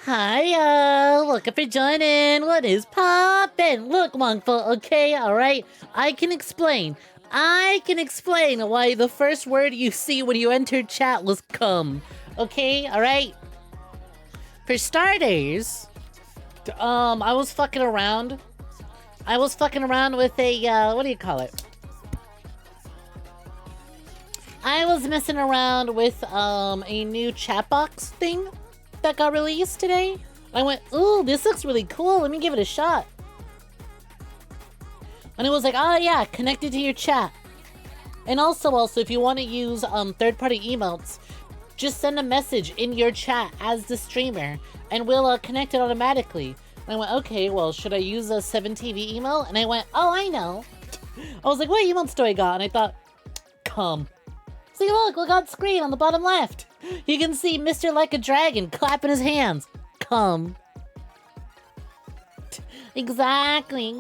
Hiya! Look for joining. What is poppin'? Look, Monkful, okay, alright? I can explain why the first word you see when you enter chat was come. Okay, alright? For starters, I was fucking around. With a, what do you call it? I was messing around with, a new chat box thing that got released today. I went, ooh, this looks really cool. Let me give it a shot. And it was like, oh yeah, connected to your chat. And also, if you want to use third-party emotes, just send a message in your chat as the streamer, and we'll connect it automatically. And I went, okay, well, should I use a 7TV emote? And I went, oh, I know. I was like, what emotes do I got? And I thought, come. See, look on screen on the bottom left. You can see Mr. Like a Dragon clapping his hands. Come. Exactly.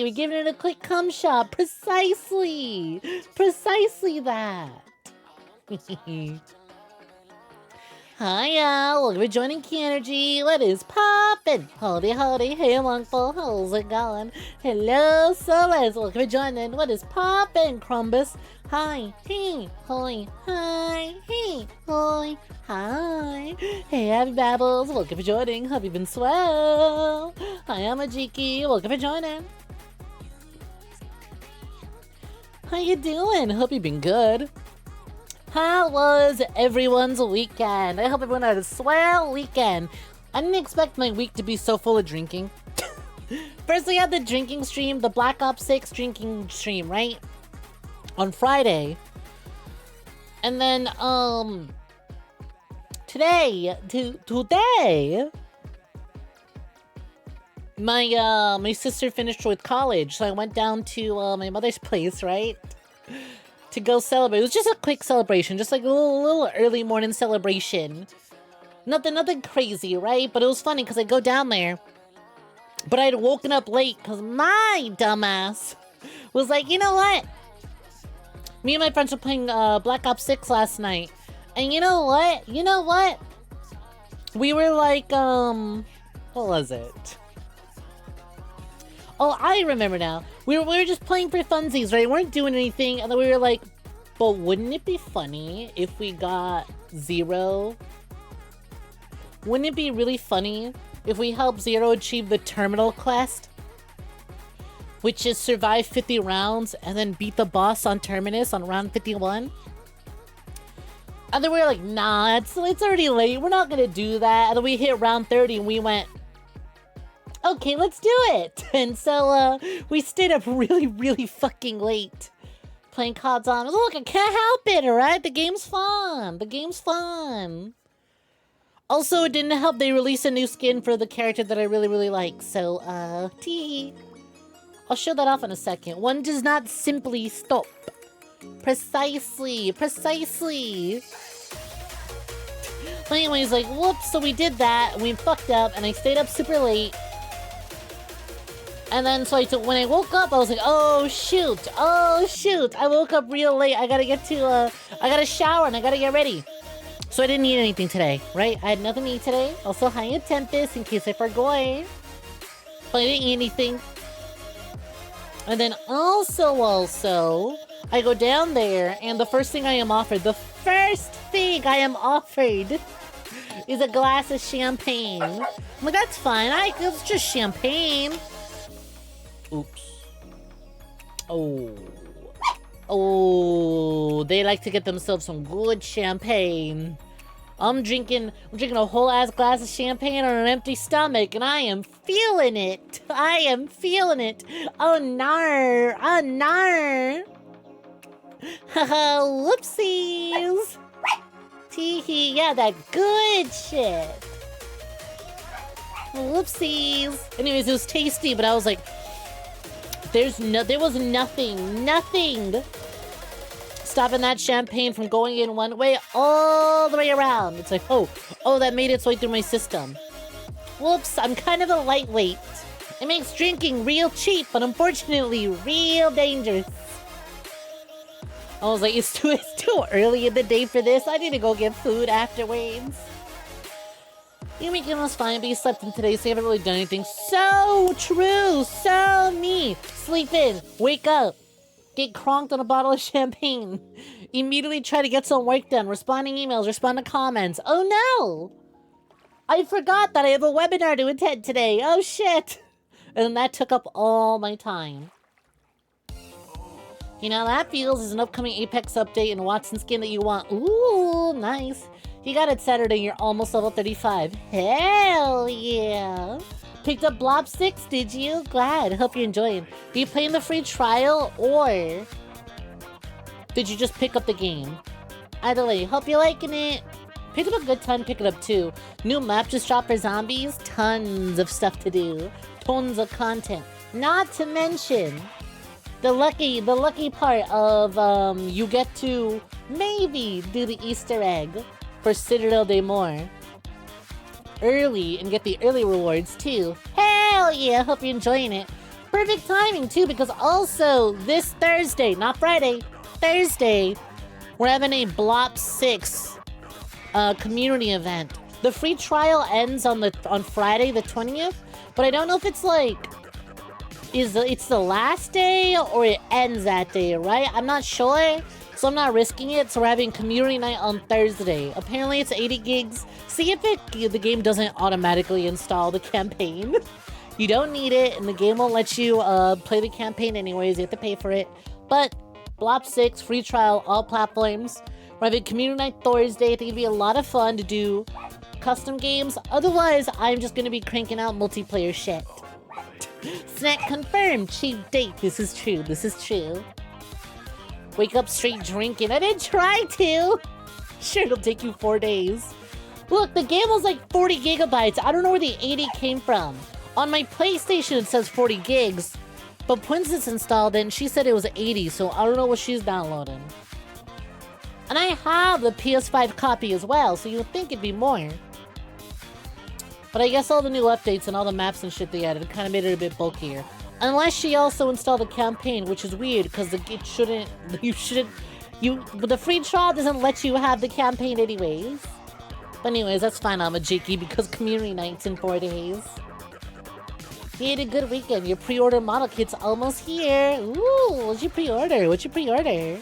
We're giving it a quick cum shot. Precisely that. Hiya, welcome for joining 𝐾_𝐤. What is poppin'? Howdy, hey Monkful, how's it going? Hello, Solas, welcome for joining. What is poppin', Crumbus? Hi, hey, holy, hi, hey, holy, hi. Hey, Happy Babbles, welcome for joining. Hope you've been swell. Hi, 𝐿_𝐺𝐞𝐤, welcome for joining. How you doing? Hope you've been good. How was everyone's weekend? I hope everyone had a swell weekend. I didn't expect my week to be so full of drinking. First we had the drinking stream, the Black Ops 6 drinking stream, right? On Friday. And then, today, my sister finished with college, so I went down to, my mother's place, right? To go celebrate. It was just a quick celebration, just like a little early morning celebration. Nothing crazy, right? But it was funny because I go down there, but I'd woken up late because my dumbass was like, you know what? Me and my friends were playing Black Ops 6 last night, and you know what? We were like, what was it? Oh, I remember now. We were just playing for funsies, right? We weren't doing anything, and then we were like, but wouldn't it be funny if we got 0? Wouldn't it be really funny if we helped 0 achieve the terminal quest? Which is survive 50 rounds and then beat the boss on Terminus on round 51? And then we were like, nah, it's already late. We're not gonna do that. And then we hit round 30 and we went, okay, let's do it. And so, we stayed up really fucking late playing CODs on. Look, I can't help it, alright? The game's fun. Also, it didn't help they released a new skin for the character that I really like. So, tee. I'll show that off in a second. One does not simply stop. Precisely. But anyways, like, whoops, so we did that, and we fucked up, and I stayed up super late. And then, so when I woke up, I was like, oh shoot, I woke up real late, I gotta get to, I gotta shower, and I gotta get ready. So I didn't eat anything today, right? I had nothing to eat today. Also, hi Tempest, in case I forgot. But I didn't eat anything. And then also, I go down there, and the first thing I am offered, is a glass of champagne. I'm like, that's fine, it's just champagne. Oops. Oh, they like to get themselves some good champagne. I'm drinking a whole ass glass of champagne on an empty stomach, and I am feeling it. Oh nar. Haha, whoopsies. Teehee, yeah, that good shit. Whoopsies. Anyways, it was tasty, but I was like, there was nothing stopping that champagne from going in one way all the way around. It's like, oh, that made its way through my system. Whoops, I'm kind of a lightweight. It makes drinking real cheap, but unfortunately real dangerous. I was like, it's too early in the day for this. I need to go get food afterwards. Your weekend was fine, but you slept in today, so you haven't really done anything. So true! So me! Sleep in, wake up, get cronked on a bottle of champagne, immediately try to get some work done, responding emails, respond to comments. Oh no! I forgot that I have a webinar to attend today. Oh shit! And that took up all my time. You know how that feels. There's an upcoming Apex update and Watson skin that you want. Ooh, nice. You got it Saturday, you're almost level 35. Hell yeah! Picked up Blob 6, did you? Glad, hope you're enjoying. Are you playing the free trial, or did you just pick up the game? Either way, hope you're liking it. Picked up a good ton, pick it up too. New map just dropped for zombies. Tons of stuff to do. Tons of content. Not to mention the lucky part of you get to maybe do the Easter egg for Citadel des Morts early and get the early rewards too. Hell yeah, hope you're enjoying it. Perfect timing too, because also this Thursday, not Friday, Thursday, we're having a Blop 6 community event. The free trial ends on Friday the 20th, but I don't know if it's like it's the last day or it ends that day, right? I'm not sure. So I'm not risking it, so we're having community night on Thursday. Apparently it's 80 gigs. See if the game doesn't automatically install the campaign. You don't need it, and the game won't let you play the campaign anyways. You have to pay for it. But Blob 6, free trial, all platforms. We're having community night Thursday. I think it'd be a lot of fun to do custom games. Otherwise, I'm just going to be cranking out multiplayer shit. Snek confirmed. Cheap date. This is true. This is true. Wake up straight drinking. I didn't try to. Sure, it'll take you 4 days. Look, the game was like 40 gigabytes. I don't know where the 80 came from. On my PlayStation, it says 40 gigs. But Princess installed it, and she said it was 80, so I don't know what she's downloading. And I have the PS5 copy as well, so you'd think it'd be more. But I guess all the new updates and all the maps and shit they added kind of made it a bit bulkier. Unless she also installed the campaign, which is weird because the free trial doesn't let you have the campaign anyways. But anyways, that's fine, I'm a Jakey, because community night's in 4 days. You had a good weekend. Your pre-order model kit's almost here. Ooh, what'd you pre-order? What'd you pre-order?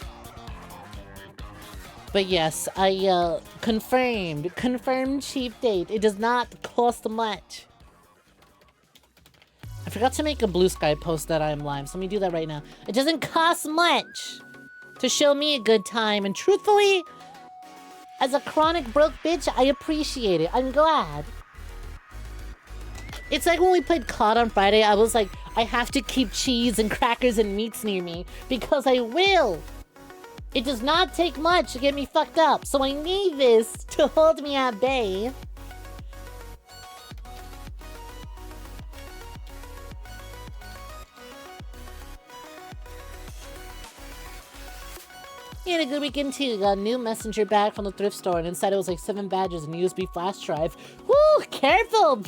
But yes, I confirmed cheap date. It does not cost much. I forgot to make a Blue Sky post that I'm live, so let me do that right now. It doesn't cost much to show me a good time, and truthfully, as a chronic broke bitch, I appreciate it. I'm glad. It's like when we played COD on Friday, I was like, I have to keep cheese and crackers and meats near me, because I will. It does not take much to get me fucked up, so I need this to hold me at bay. You had a good weekend too. Got a new messenger bag from the thrift store, and inside it was like 7 badges and a USB flash drive. Woo! Careful!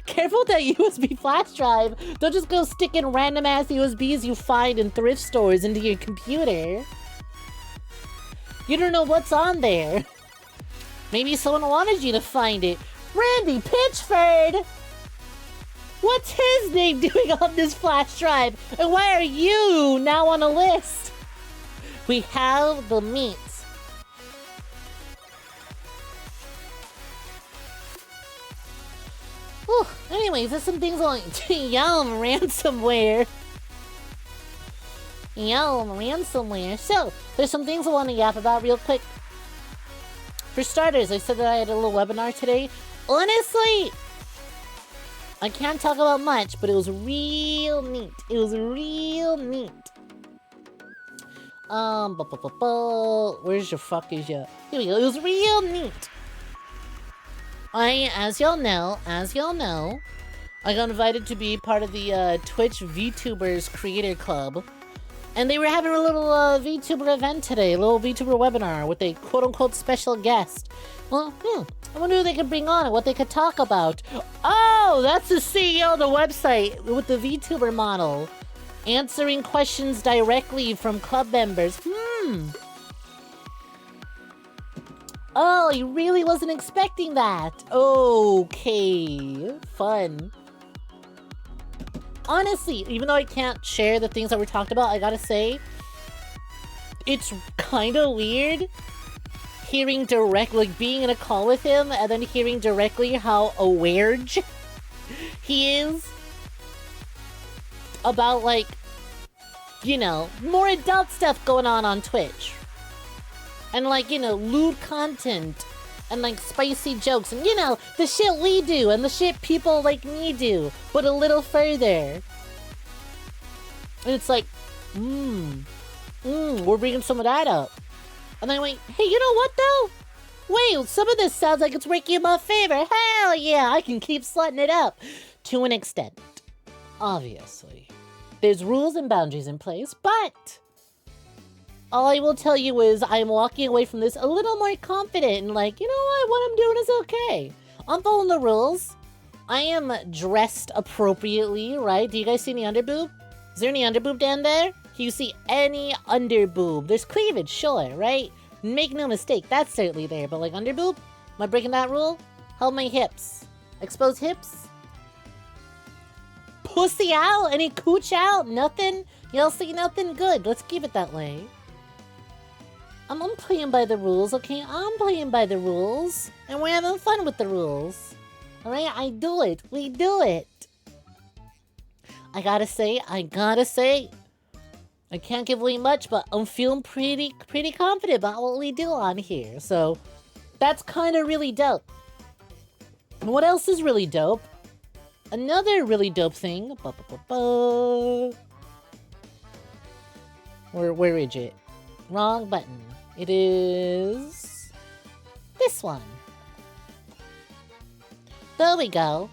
Careful with that USB flash drive. Don't just go sticking random ass USBs you find in thrift stores into your computer. You don't know what's on there. Maybe someone wanted you to find it. Randy Pitchford! What's his name doing on this flash drive? And why are you now on a list? We have the meat. Whew. Anyways, there's some things on Yum ransomware. Yum ransomware. So, there's some things I want to yap about real quick. For starters, I said that I had a little webinar today. Honestly, I can't talk about much, but it was real neat. It was real neat. Where's your fuckers yet? Here we go. It was real neat. As y'all know, I got invited to be part of the Twitch Vtubers Creator Club. And they were having a little VTuber event today, a little VTuber webinar with a quote-unquote special guest. Well, I wonder who they could bring on and what they could talk about. Oh, that's the CEO of the website with the VTuber model. Answering questions directly from club members. Oh, he really wasn't expecting that. Okay, fun. Honestly, even though I can't share the things that we talked about, I gotta say, it's kind of weird hearing like being in a call with him and then hearing directly how aware he is about, like, you know, more adult stuff going on Twitch. And, like, you know, lewd content and, like, spicy jokes and, you know, the shit we do and the shit people like me do, but a little further. And it's like, we're bringing some of that up. And then I went, hey, you know what, though? Wait, some of this sounds like it's working in my favor. Hell yeah, I can keep slutting it up. To an extent. Obviously. There's rules and boundaries in place, but all I will tell you is I'm walking away from this a little more confident and like, you know what I'm doing is okay. I'm following the rules. I am dressed appropriately, right? Do you guys see any underboob? Is there any underboob down there? Can you see any underboob? There's cleavage, sure, right? Make no mistake, that's certainly there, but like underboob? Am I breaking that rule? Hold my hips. Expose hips? Pussy out? Any cooch out? Nothing? Y'all see nothing? Good, let's keep it that way. I'm playing by the rules, okay? I'm playing by the rules. And we're having fun with the rules. Alright, I do it. We do it. I gotta say, I can't give away much, but I'm feeling pretty confident about what we do on here. So, that's kind of really dope. And what else is really dope? Another really dope thing. Where is it? Wrong button. It is this one. There we go.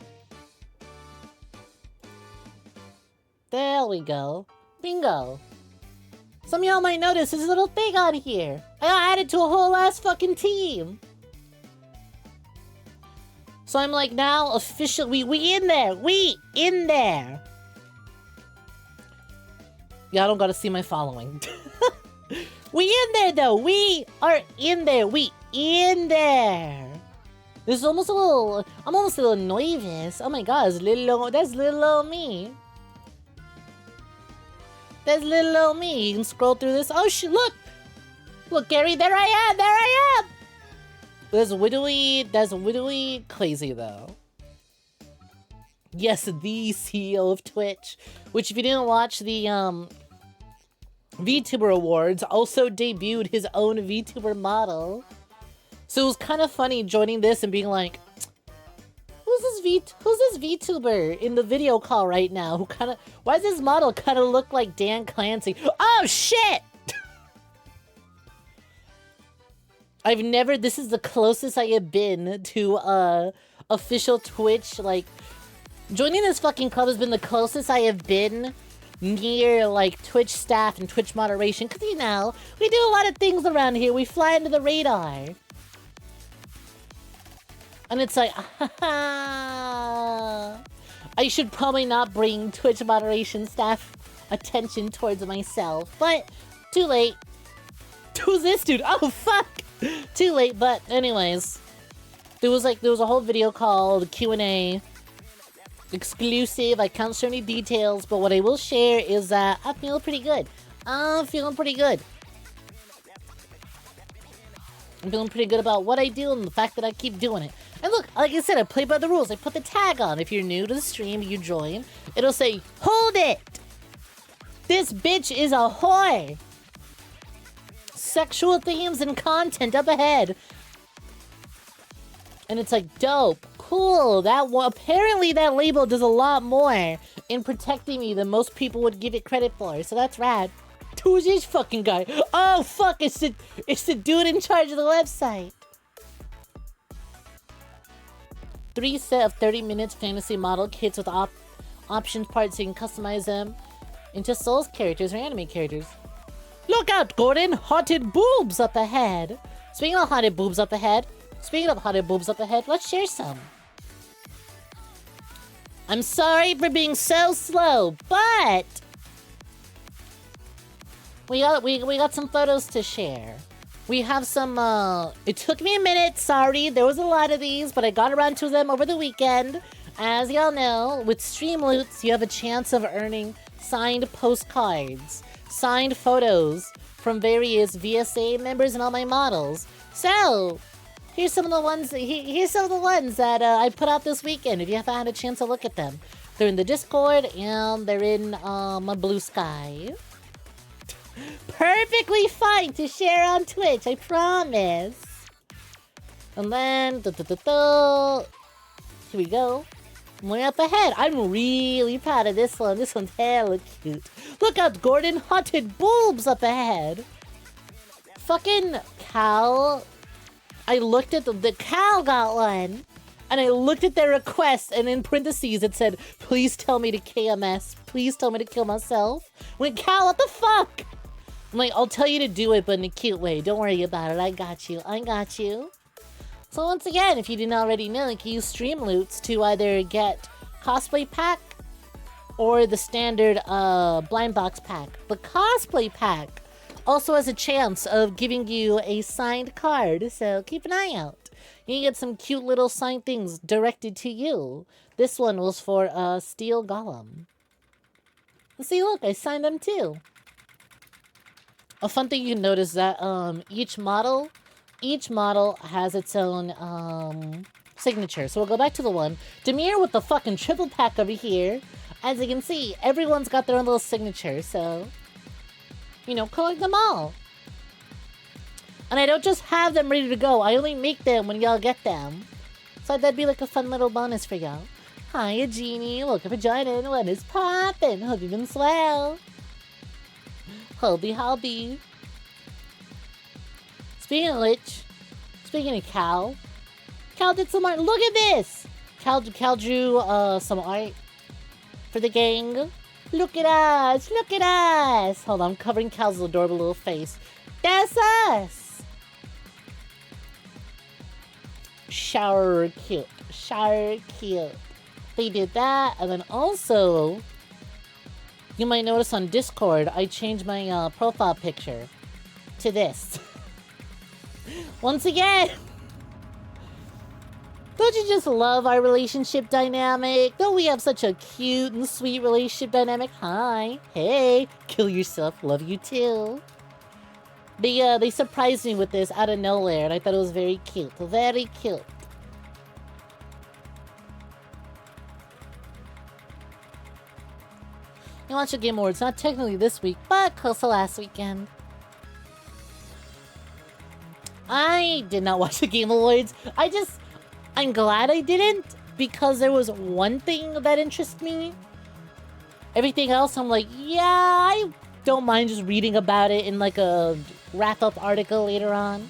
There we go. Bingo. Some of y'all might notice there's a little thing on here. I got added to a whole ass fucking team. So I'm like now officially, we in there. We in there. Y'all don't gotta see my following. We in there though. We are in there. We in there. This is almost a little, I'm almost a little nervous. Oh my god, that's little old me. That's little old me. You can scroll through this. Oh shit, look! Look, Gary, there I am! That's 𝐒𝐬𝐧 𝐒𝐬𝐧 though. Yes, the CEO of Twitch. Which, if you didn't watch the, VTuber Awards, also debuted his own VTuber model. So it was kind of funny joining this and being like, who's this VTuber in the video call right now? Who kind of, why does this model kind of look like Dan Clancy? Oh shit! this is the closest I have been to official Twitch, like, joining this fucking club has been the closest I have been near, like, Twitch staff and Twitch moderation, because, you know, we do a lot of things around here. We fly under the radar. And it's like, I should probably not bring Twitch moderation staff attention towards myself, but too late. Who's this dude? Oh, fuck! Too late, but anyways. There was a whole video called Q&A. Exclusive, I can't share any details, but what I will share is that I feel pretty good. I'm feeling pretty good. I'm feeling pretty good about what I do and the fact that I keep doing it. And look, like I said, I play by the rules. I put the tag on. If you're new to the stream, you join. It'll say, hold it! This bitch is a whore! Sexual themes and content up ahead. And it's like, dope. Cool, apparently that label does a lot more in protecting me than most people would give it credit for, so that's rad. Who's this fucking guy? Oh fuck, it's the dude in charge of the website. 3 set of 30 minutes fantasy model kits with options parts so you can customize them into Souls characters or anime characters. Look out, Gordon! Haunted boobs up ahead! Speaking of haunted boobs up ahead, let's share some. I'm sorry for being so slow, but we got some photos to share. We have some, it took me a minute, sorry. There was a lot of these, but I got around to them over the weekend. As y'all know, with Stream Loots, you have a chance of earning signed postcards, signed photos from various VSAA members and all my models. So, here's some of the ones, here's some of the ones that I put out this weekend, if you haven't had a chance to look at them. They're in the Discord, and they're in my Blue Sky. Perfectly fine to share on Twitch, I promise. And then, here we go. Way up ahead. I'm really proud of this one. This one's hella cute. Look out, Gordon. Haunted boobs up ahead. Fucking Cal. I looked at the Cal got one. And I looked at their request, and in parentheses it said, please tell me to KMS. Please tell me to kill myself. Went, Cal, what the fuck? I'm like, I'll tell you to do it, but in a cute way. Don't worry about it. I got you. I got you. So once again, if you didn't already know, you can use Stream Loots to either get Cosplay Pack or the standard Blind Box Pack. The Cosplay Pack also has a chance of giving you a signed card, so keep an eye out. You can get some cute little signed things directed to you. This one was for Steel Golem. See, look, I signed them too. A fun thing you can notice that each model has its own signature. So we'll go back to the one. Demir with the fucking triple pack over here. As you can see, everyone's got their own little signature, so you know, collect them all. And I don't just have them ready to go. I only make them when y'all get them. So that'd be like a fun little bonus for y'all. Hiya, Genie. Welcome for joining. What is poppin'? Hope you've been swell. Hobby. Speaking of which, speaking of Cal did some art. Look at this! Cal drew some art for the gang. Look at us! Look at us! Hold on, I'm covering Cal's adorable little face. That's us! Shower cute. They did that, and then also, you might notice on Discord, I changed my profile picture to this. Once again, don't you just love our relationship dynamic? Don't we have such a cute and sweet relationship dynamic? Hi, hey, kill yourself, love you too. They surprised me with this out of nowhere, and I thought it was very cute. Very cute. You watch the Game Awards, not technically this week, but close to last weekend. I did not watch the Game Awards. I'm glad I didn't, because there was one thing that interests me. Everything else, I'm like, yeah, I don't mind just reading about it in like a wrap-up article later on.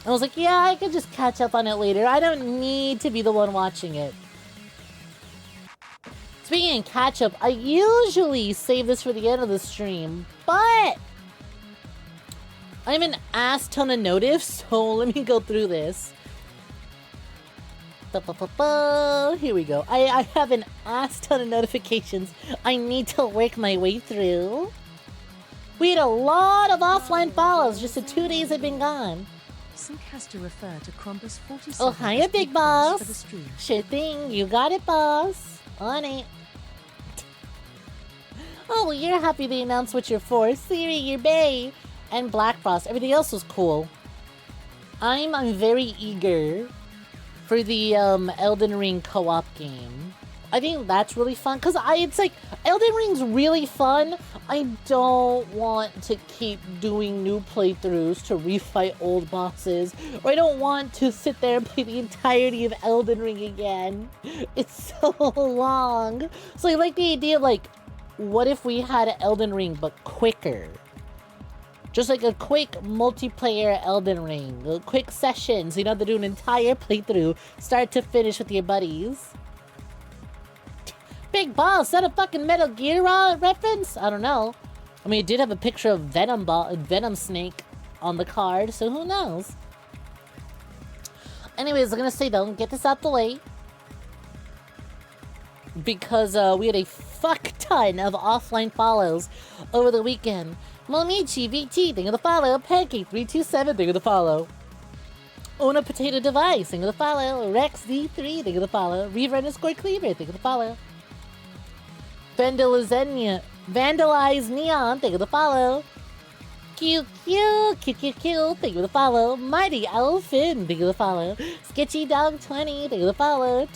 I was like, yeah, I could just catch up on it later. I don't need to be the one watching it. Speaking of catch up, I usually save this for the end of the stream, but I'm an ass ton of notifs, so let me go through this. Here we go. I have an ass ton of notifications I need to work my way through. We had a lot of offline follows just the 2 days I've been gone. Sync has to refer to Crumbus 47. Oh, hiya, big boss. Sure thing. You got it, boss. On it. Oh, well, you're happy they announced what you're for. Siri, you're bae. And Black Frost. Everything else was cool. I'm very eager for the Elden Ring co-op game. I think that's really fun, because it's like, Elden Ring's really fun. I don't want to keep doing new playthroughs to refight old bosses, or I don't want to sit there and play the entirety of Elden Ring again. It's so long. So I like the idea of like, what if we had Elden Ring but quicker? Just like a quick multiplayer Elden Ring, quick sessions, you don't have to do an entire playthrough, start to finish with your buddies. Big boss, is that a fucking Metal Gear reference? I don't know. I mean, it did have a picture of Venom Snake on the card, so who knows? Anyways, I'm gonna say though, get this out the way. because we had a fuck ton of offline follows over the weekend. Momichi VT, thank you for the follow. Pancake327, thank you for the follow. Own a Potato Device, thank you for the follow. Rex D3, thank you for the follow. Reaver_Cleaver, thank you for the follow. Vandalize Neon, thank you for the follow. 𝐞𝐤 thank you for the follow. Mighty Elephant, thank you for the follow. Sketchy Dog 20, thank you for the follow.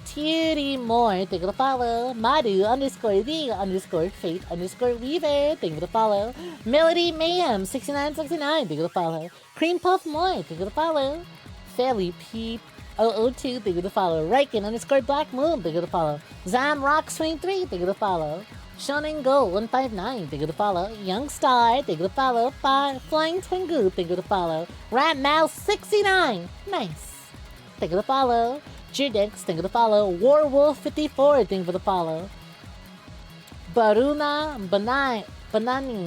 Titty More, thank you for the follow. Madu_the_fate_weaver, thank you for the follow. Melody Mayhem 6969, thank you for the follow. Cream Puff More, thank you for the follow. Fairly Peep 002, thank you for the follow. Riken_Black Moon, thank you for the follow. Zam Rocks 23, thank you for the follow. Shonen Go 159, thank you for the follow. Young Star, thank you for the follow. Flying Tengu, thank you for the follow. Rat Mouse 69, nice. Thank you for the follow. Jirdex, thank you for the follow. Warwolf 54, thank you for the follow. Baruna Banani,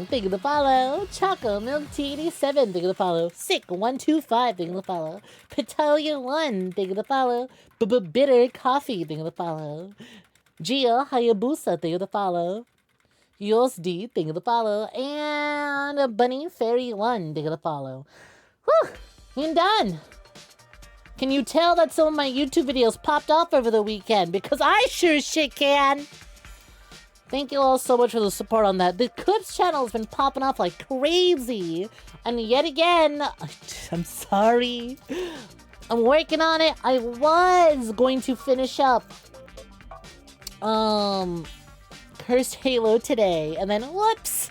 thank you for the follow. Choco Milk Tea 87, thank you for the follow. Sick 125, thank you for the follow. Petalia 1, thank you for the follow. Bitter Coffee, thank you for the follow. Gia Hayabusa, thank you for the follow. Yosd, thank you for the follow. And Bunny Fairy 1, thank you for the follow. Whew, I'm done. Can you tell that some of my YouTube videos popped off over the weekend? Because I sure as shit can. Thank you all so much for the support on that. The Clips channel has been popping off like crazy. And yet again, I'm sorry. I'm working on it. I was going to finish up Cursed Halo today, and then whoops,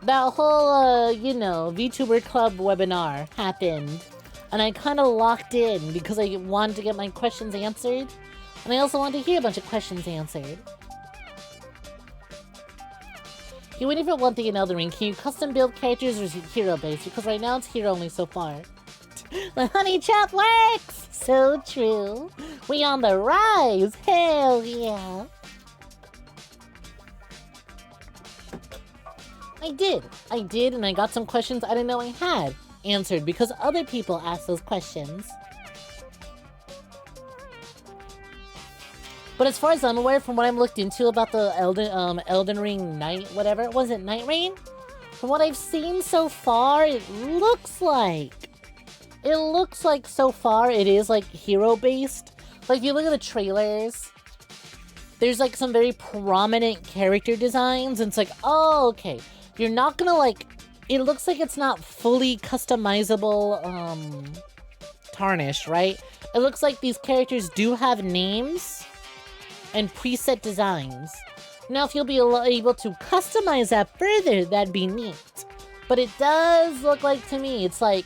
that whole VTuber Club webinar happened, and I kind of locked in because I wanted to get my questions answered, and I also wanted to hear a bunch of questions answered. You're waiting for one thing in Elden Ring. Can you custom build characters or is it hero based? Because right now it's hero only so far. The honey trap works! So true. We on the rise! Hell yeah! I did, and I got some questions I didn't know I had answered because other people asked those questions. But as far as I'm aware, from what I'm looked into about the Elden Ring Night, whatever, was it Night Rain? From what I've seen so far, it looks like so far it is like hero based. Like if you look at the trailers, there's like some very prominent character designs, and it's like, oh, okay. You're not gonna like, it looks like it's not fully customizable tarnish, right? It looks like these characters do have names and preset designs. Now if you'll be able to customize that further, that'd be neat. But it does look like to me, it's like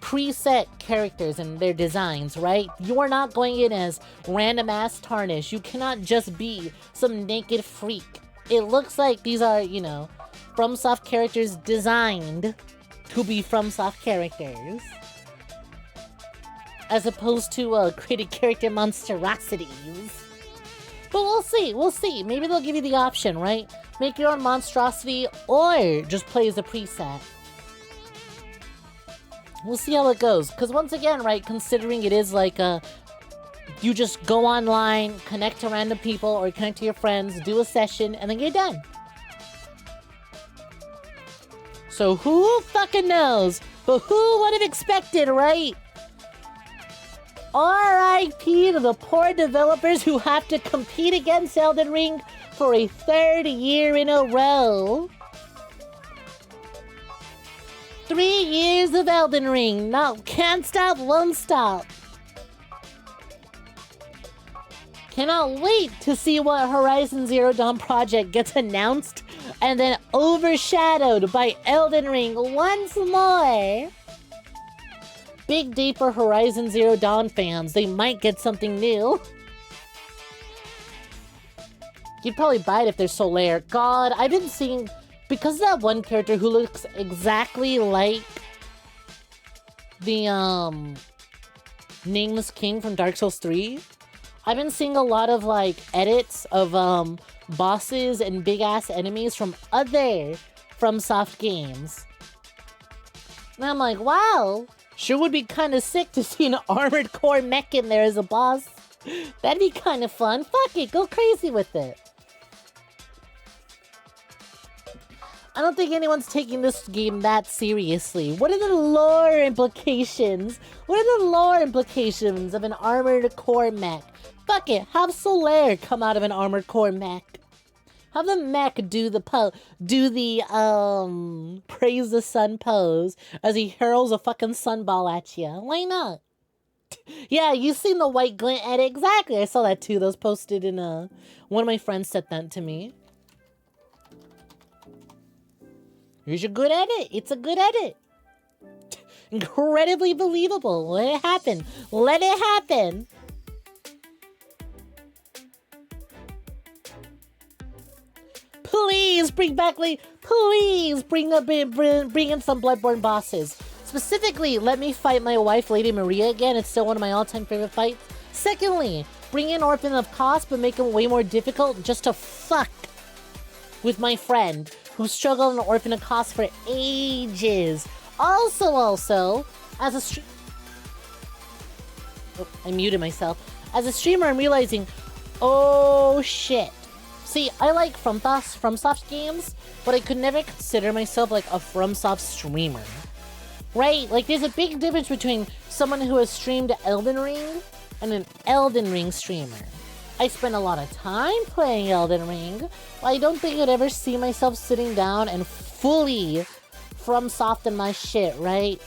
preset characters and their designs, right? You're not going in as random ass tarnish. You cannot just be some naked freak. It looks like these are, FromSoft characters designed to be FromSoft characters, as opposed to created character monstrosities. But we'll see. Maybe they'll give you the option, right? Make your own monstrosity or just play as a preset. We'll see how it goes. Because once again, right, considering it is like you just go online, connect to random people or connect to your friends, do a session, and then you're done. So who fucking knows? But who would have expected, right? R.I.P. to the poor developers who have to compete against Elden Ring for a third year in a row. 3 years of Elden Ring. No, can't stop, won't stop. Cannot wait to see what Horizon Zero Dawn project gets announced and then overshadowed by Elden Ring once more. Big day for Horizon Zero Dawn fans. They might get something new. You'd probably buy it if they're Solaire. God, I've been seeing... Because of that one character who looks exactly like the Nameless King from Dark Souls 3, I've been seeing a lot of like edits of bosses and big ass enemies from other FromSoft games. And I'm like, wow, sure would be kind of sick to see an armored core mech in there as a boss. That'd be kind of fun. Fuck it, go crazy with it. I don't think anyone's taking this game that seriously. What are the lore implications? What are the lore implications of an armored core mech? Fuck it, have Solaire come out of an armored core mech. Have the mech do the praise the sun pose as he hurls a fucking sunball at you. Why not? Yeah, you seen the white glint edit? Exactly, I saw that too. That was posted in one of my friends sent that to me. Here's your good edit. It's a good edit. Incredibly believable. Let it happen. Let it happen. Please bring back, please bring in some Bloodborne bosses. Specifically, let me fight my wife, Lady Maria, again. It's still one of my all-time favorite fights. Secondly, bring in Orphan of Kos, but make him way more difficult just to fuck with my friend who struggled in Orphan of Kos for ages. Also, as a I muted myself. As a streamer, I'm realizing, oh shit. See, I like FromSoft games, but I could never consider myself like a FromSoft streamer. Right? Like, there's a big difference between someone who has streamed Elden Ring and an Elden Ring streamer. I spend a lot of time playing Elden Ring, but I don't think I'd ever see myself sitting down and fully FromSofting my shit, right?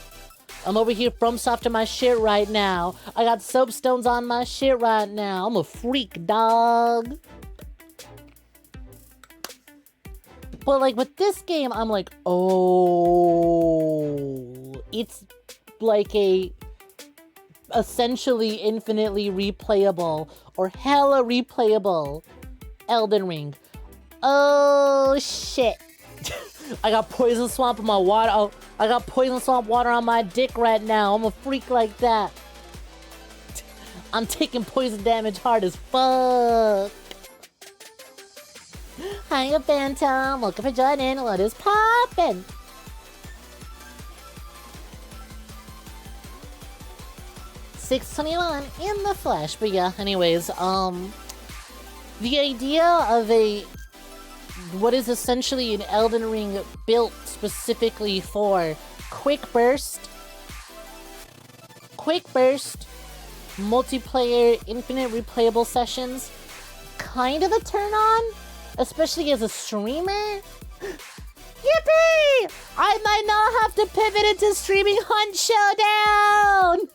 I'm over here FromSofting my shit right now. I got soapstones on my shit right now. I'm a freak, dog. But like with this game, I'm like, oh, it's like a essentially infinitely replayable or hella replayable Elden Ring. Oh shit. I got poison swamp in my water. Oh, I got poison swamp water on my dick right now. I'm a freak like that. I'm taking poison damage hard as fuck. Hiya, Phantom. Welcome for joining. What is poppin'? $6.21 in the flesh. But yeah, anyways, the idea of what is essentially an Elden Ring built specifically for quick burst, multiplayer, infinite replayable sessions, kind of a turn on, especially as a streamer. Yippee! I might not have to pivot into streaming Hunt Showdown!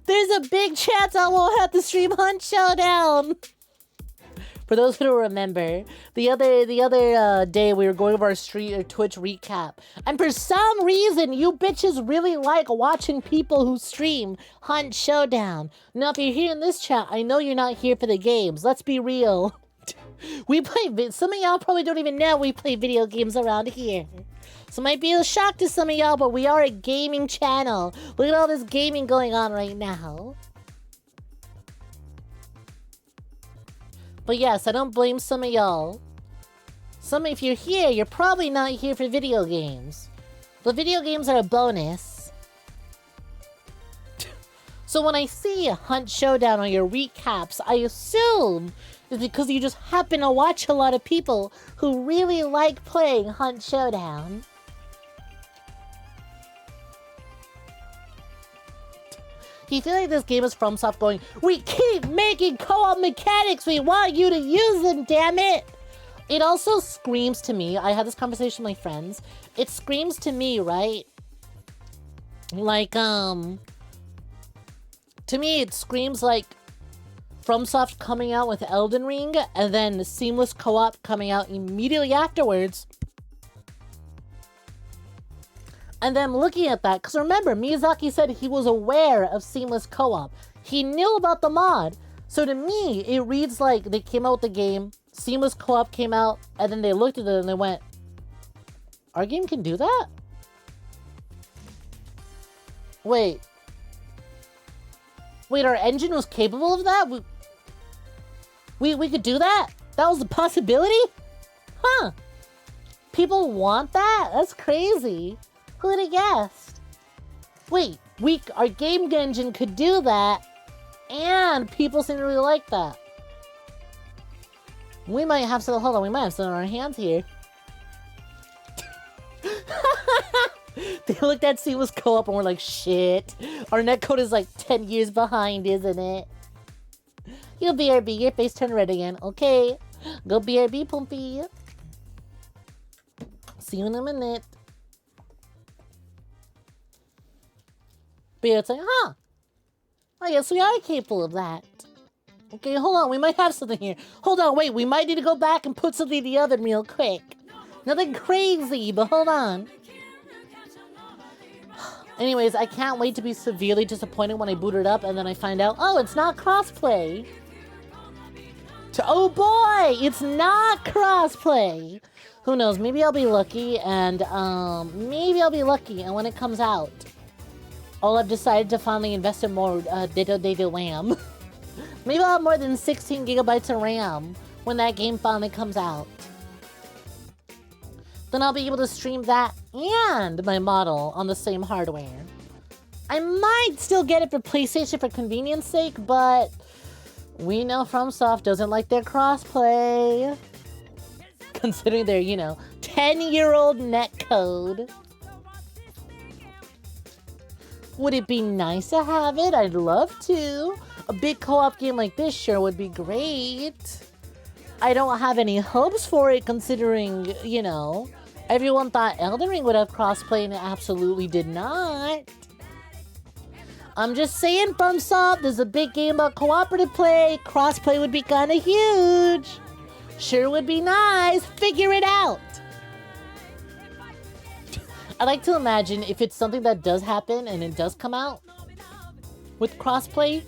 There's a big chance I won't have to stream Hunt Showdown! For those who don't remember, the other day we were going over our Twitch recap, and for some reason you bitches really like watching people who stream Hunt Showdown. Now if you're here in this chat, I know you're not here for the games. Let's be real. We play, some of y'all probably don't even know we play video games around here. So it might be a shock to some of y'all, but we are a gaming channel. Look at all this gaming going on right now. But yes, I don't blame some of y'all. If you're here, you're probably not here for video games. But video games are a bonus. So when I see a Hunt Showdown on your recaps, I assume it's because you just happen to watch a lot of people who really like playing Hunt Showdown. You feel like this game is FromSoft going, we keep making co-op mechanics, we want you to use them, damn it! It also screams to me, I had this conversation with my friends, it screams to me, right? Like, to me it screams like FromSoft coming out with Elden Ring, and then seamless co-op coming out immediately afterwards. And then looking at that, because remember, Miyazaki said he was aware of seamless co-op. He knew about the mod. So to me, it reads like they came out with the game, seamless co-op came out, and then they looked at it and they went, our game can do that? Wait, our engine was capable of that? We could do that? That was a possibility? Huh. People want that? That's crazy. Who'd have guessed? Wait, our game engine could do that, And people seem to really like that. We might have some, hold on, we might have some on our hands here. They looked at see was co-op and we're like, shit. Our netcode is like 10 years behind, isn't it? You BRB, your face turned red again. Okay. Go BRB, Pumpy. See you in a minute. But yeah, it's like, huh. I guess we are capable of that. Okay, hold on. We might have something here. Hold on, wait. We might need to go back and put something in the oven real quick. Nothing crazy, but hold on. Anyways, I can't wait to be severely disappointed when I boot it up and then I find out, oh, it's not crossplay. Oh boy, it's not crossplay. Who knows? Maybe I'll be lucky and when it comes out, I've decided to finally invest in more data RAM. Maybe I'll have more than 16 gigabytes of RAM when that game finally comes out. Then I'll be able to stream that and my model on the same hardware. I might still get it for PlayStation for convenience sake, but we know FromSoft doesn't like their crossplay. Considering their, 10-year-old netcode. Would it be nice to have it? I'd love to. A big co-op game like this sure would be great. I don't have any hopes for it considering, everyone thought Elden Ring would have crossplay and it absolutely did not. I'm just saying, FromSoft, there's a big game about cooperative play. Crossplay would be kind of huge. Sure would be nice. Figure it out. I like to imagine if it's something that does happen and it does come out with crossplay,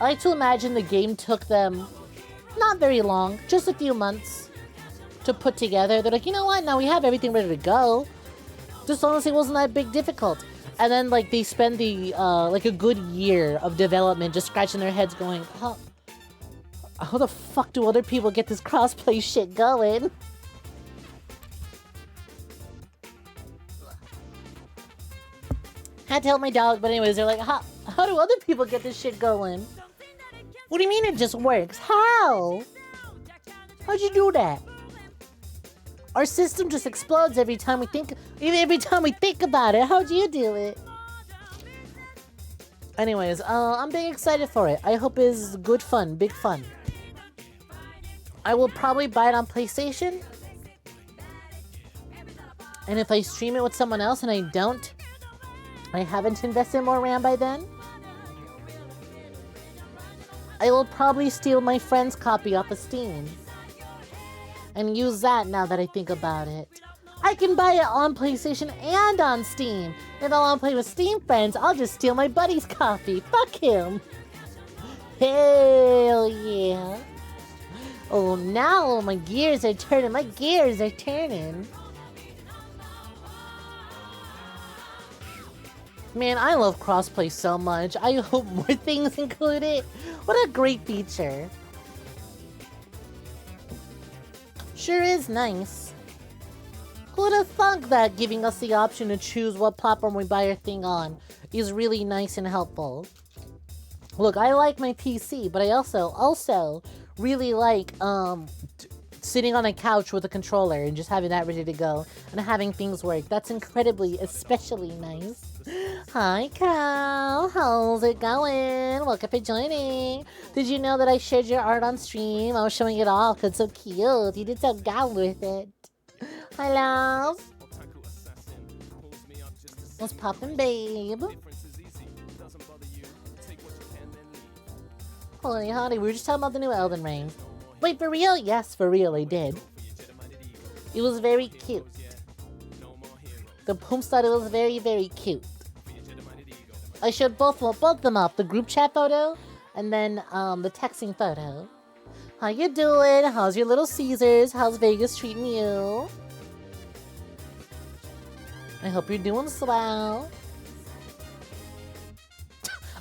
I like to imagine the game took them not very long, just a few months to put together. They're like, you know what? Now we have everything ready to go. This honestly wasn't that big difficult. And then like they spend the like a good year of development just scratching their heads going, how the fuck do other people get this crossplay shit going? Had to help my dog, but anyways, they're like, how do other people get this shit going? What do you mean it just works? How? How'd you do that? Our system just explodes every time we think about it. How'd you do it? Anyways, I'm big excited for it. I hope it's good fun, big fun. I will probably buy it on PlayStation. And if I stream it with someone else and I haven't invested more RAM by then, I will probably steal my friend's copy off of Steam and use that now that I think about it. I can buy it on PlayStation and on Steam. If I want to play with Steam friends, I'll just steal my buddy's copy. Fuck him. Hell yeah. Oh, now my gears are turning. My gears are turning. Man, I love crossplay so much. I hope more things include it. What a great feature. Sure is nice. Who'd have thunk that giving us the option to choose what platform we buy our thing on is really nice and helpful. Look, I like my PC, but I also really like sitting on a couch with a controller and just having that ready to go and having things work. That's especially nice. Hi, Cal. How's it going? Welcome for joining. Did you know that I shared your art on stream? I was showing it off because it's so cute. You did so good with it. Hi, love. What's poppin', babe? Holy howdy, we were just talking about the new Elden Ring. Wait, for real? Yes, for real, I did. It was very cute. The Poom style was very, very cute. I showed both of them up, the group chat photo and then the texting photo. How you doing? How's your little Caesars? How's Vegas treating you? I hope you're doing swell.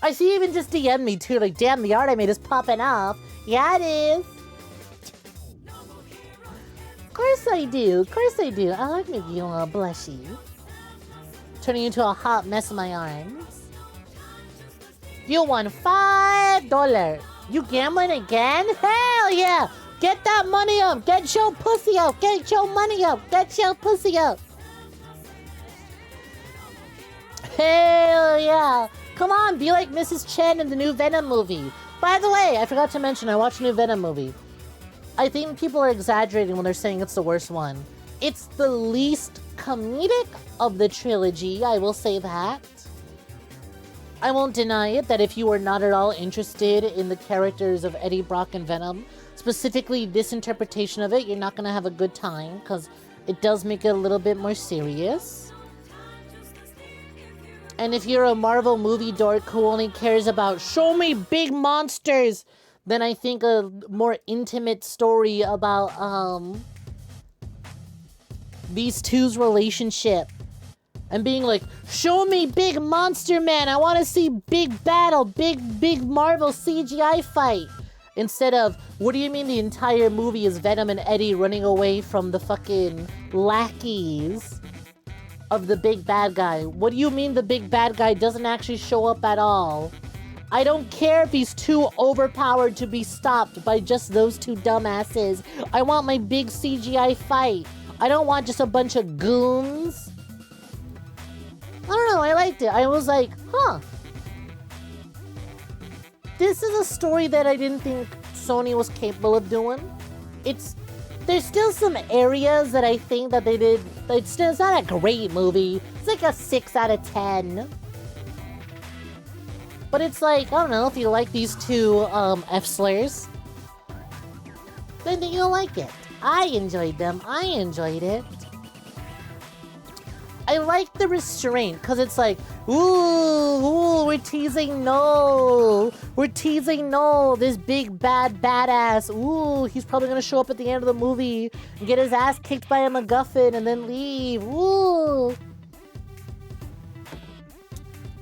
I see you even just DM'd me too, like, damn, the art I made is popping off. Yeah, it is. Of course I do. Of course I do. I like making you a little blushy. Turning you into a hot mess in my arms. You won $5. You gambling again? Hell yeah! Get that money up! Get your pussy up! Get your money up! Get your pussy up! Hell yeah! Come on, be like Mrs. Chen in the new Venom movie. By the way, I forgot to mention, I watched a new Venom movie. I think people are exaggerating when they're saying it's the worst one. It's the least comedic of the trilogy, I will say that. I won't deny it, that if you are not at all interested in the characters of Eddie Brock and Venom, specifically this interpretation of it, you're not going to have a good time, because it does make it a little bit more serious. And if you're a Marvel movie dork who only cares about show me big monsters, then I think a more intimate story about these two's relationship and being like, show me big monster man, I want to see big battle, big Marvel CGI fight, instead of, what do you mean the entire movie is Venom and Eddie running away from the fucking lackeys of the big bad guy? What do you mean the big bad guy doesn't actually show up at all? I don't care if he's too overpowered to be stopped by just those two dumbasses. I want my big CGI fight. I don't want just a bunch of goons. I don't know, I liked it. I was like, huh. This is a story that I didn't think Sony was capable of doing. There's still some areas that I think that they did. It's not a great movie. It's like a 6 out of 10. But it's like, I don't know, if you like these two F-slurs, then you'll like it. I enjoyed them. I enjoyed it. I like the restraint, because it's like, ooh, we're teasing Noel. We're teasing Noel, this big bad badass. Ooh, he's probably going to show up at the end of the movie and get his ass kicked by a MacGuffin and then leave. Ooh.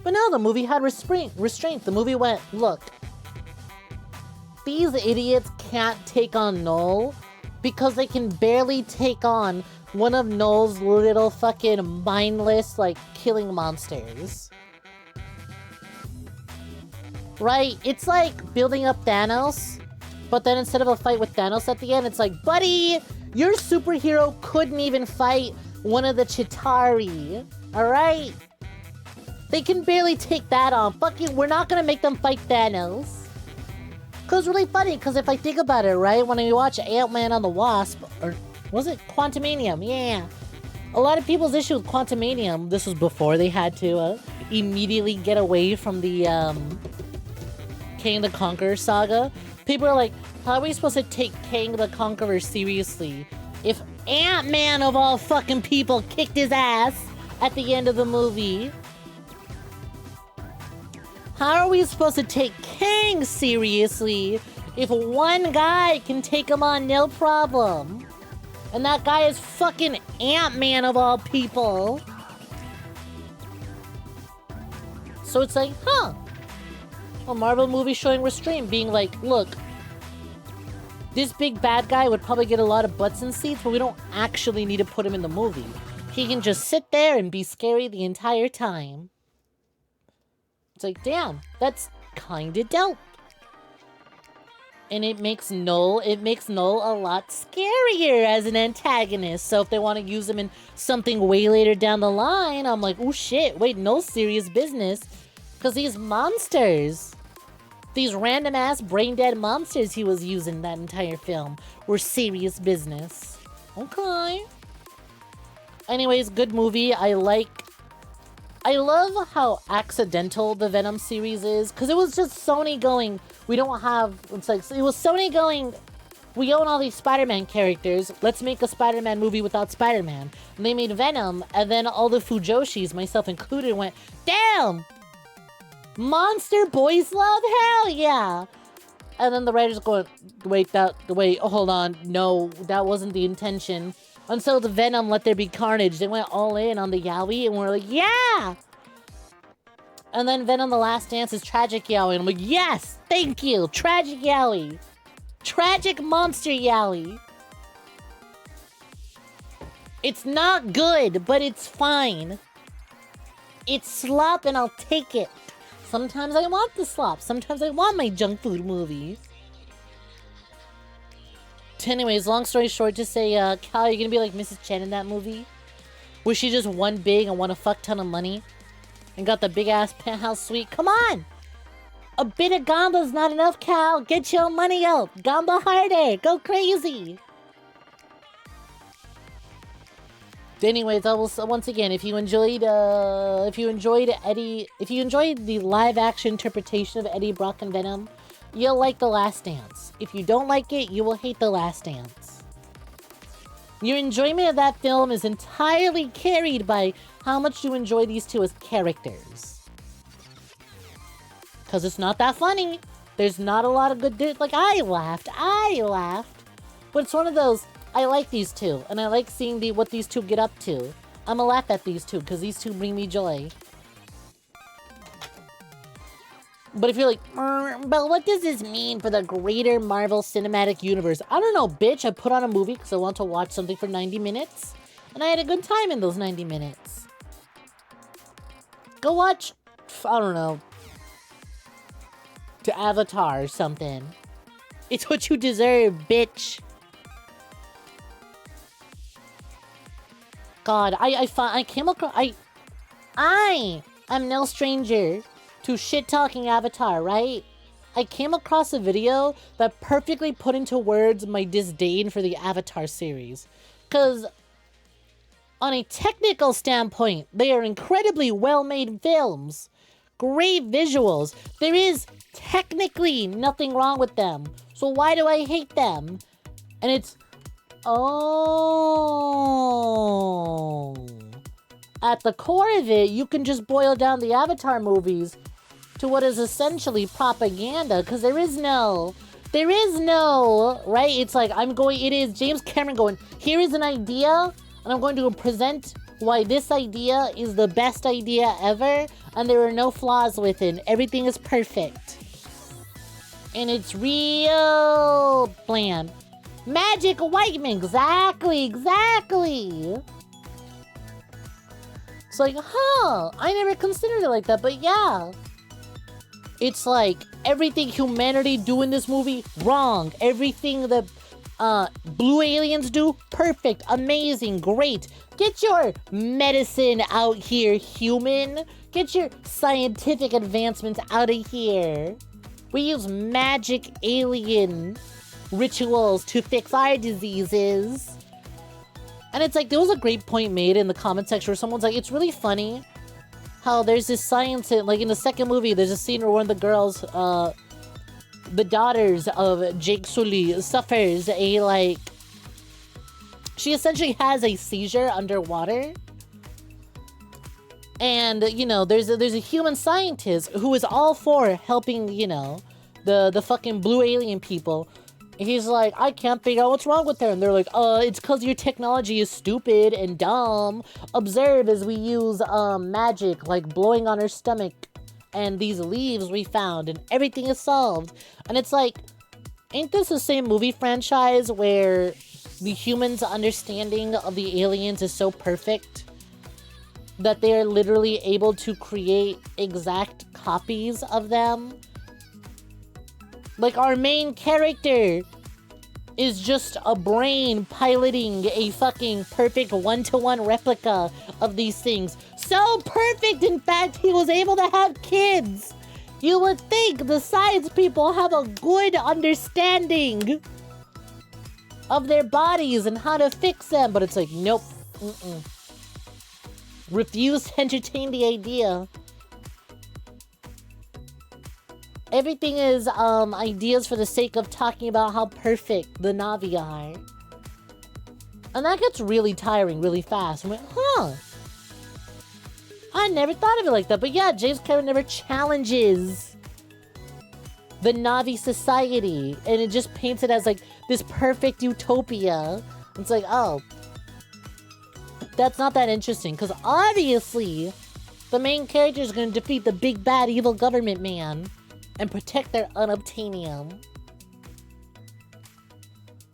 But no, the movie had restraint. The movie went, look, these idiots can't take on Noel because they can barely take on one of Noel's little fucking mindless, like, killing monsters. Right? It's like building up Thanos, but then instead of a fight with Thanos at the end, it's like, buddy, your superhero couldn't even fight one of the Chitauri. Alright? They can barely take that on. Fucking, we're not gonna make them fight Thanos. Cause it's really funny, because if I think about it, right? When I watch Ant-Man and the Wasp, or was it Quantumanium? Yeah. A lot of people's issue with Quantumanium, this was before they had to immediately get away from the Kang the Conqueror saga. People are like, how are we supposed to take Kang the Conqueror seriously if Ant-Man of all fucking people kicked his ass at the end of the movie? How are we supposed to take Kang seriously if one guy can take him on no problem? And that guy is fucking Ant-Man of all people. So it's like, huh. A Marvel movie showing restraint, being like, look, this big bad guy would probably get a lot of butts and seats, but we don't actually need to put him in the movie. He can just sit there and be scary the entire time. It's like, damn, that's kinda dope. And it makes Noel a lot scarier as an antagonist. So if they want to use him in something way later down the line, I'm like, oh shit, wait, no serious business. Because these monsters, these random ass brain dead monsters he was using that entire film were serious business. Okay. Anyways, good movie. I love how accidental the Venom series is, because it was just Sony going, we don't have, it's like, it was Sony going, we own all these Spider-Man characters, let's make a Spider-Man movie without Spider-Man. And they made Venom, and then all the Fujoshis, myself included, went, damn! Monster boys love? Hell yeah! And then the writers going, wait, hold on, no, that wasn't the intention. Until the Venom Let There Be Carnage, they went all in on the Yaoi, and we're like, yeah! And then Venom The Last Dance is Tragic Yaoi, and I'm like, yes! Thank you! Tragic Yaoi! Tragic Monster Yaoi! It's not good, but it's fine. It's slop, and I'll take it. Sometimes I want the slop. Sometimes I want my junk food movie. Anyways, long story short, to say, Cal, you're gonna be like Mrs. Chen in that movie? Where she just won big and won a fuck ton of money? And got the big-ass penthouse suite? Come on! A bit of gamba's not enough, Cal! Get your money out! Gamba harder! Go crazy! Anyways, I will, once again, if you enjoyed the live-action interpretation of Eddie Brock and Venom, you'll like The Last Dance. If you don't like it, you will hate The Last Dance. Your enjoyment of that film is entirely carried by how much you enjoy these two as characters. Because it's not that funny. There's not a lot of good... Like, I laughed. But it's one of those... I like these two, and I like seeing what these two get up to. I'ma laugh at these two, because these two bring me joy. But if you're like, but what does this mean for the greater Marvel Cinematic Universe? I don't know, bitch. I put on a movie because I want to watch something for 90 minutes. And I had a good time in those 90 minutes. Go watch, I don't know, to Avatar or something. It's what you deserve, bitch. God, I came across, I am no stranger to shit-talking Avatar, right? I came across a video that perfectly put into words my disdain for the Avatar series. Because, on a technical standpoint, they are incredibly well-made films. Great visuals. There is technically nothing wrong with them. So why do I hate them? And it's... Oh... At the core of it, you can just boil down the Avatar movies to what is essentially propaganda, because there is no, right? It's like, it is James Cameron going, here is an idea, and I'm going to present why this idea is the best idea ever, and there are no flaws with it. Everything is perfect. And it's real bland. Magic white man, exactly. It's like, I never considered it like that, but yeah. It's like, everything humanity do in this movie, wrong. Everything that blue aliens do, perfect, amazing, great. Get your medicine out here, human. Get your scientific advancements out of here. We use magic alien rituals to fix our diseases. And it's like, there was a great point made in the comment section where someone's like, it's really funny how there's this science, like in the second movie, there's a scene where one of the girls, the daughters of 𝐒𝐬𝐧 𝐒𝐳 suffers a, she essentially has a seizure underwater. And, you know, there's a human scientist who is all for helping, you know, the fucking blue alien people. He's like, I can't figure out what's wrong with her. And they're like, it's because your technology is stupid and dumb. Observe as we use magic, like blowing on her stomach and these leaves we found, and everything is solved. And it's like, ain't this the same movie franchise where the humans' understanding of the aliens is so perfect that they are literally able to create exact copies of them? Like, our main character is just a brain piloting a fucking perfect one-to-one replica of these things. So perfect, in fact, he was able to have kids. You would think the science people have a good understanding of their bodies and how to fix them. But it's like, nope. Refuse to entertain the idea. Everything is ideas for the sake of talking about how perfect the Na'vi are. And that gets really tiring really fast. I went, I never thought of it like that. But yeah, James Cameron never challenges the Na'vi society. And it just paints it as like this perfect utopia. It's like, oh, that's not that interesting. Because obviously, the main character is going to defeat the big bad evil government man and protect their unobtainium.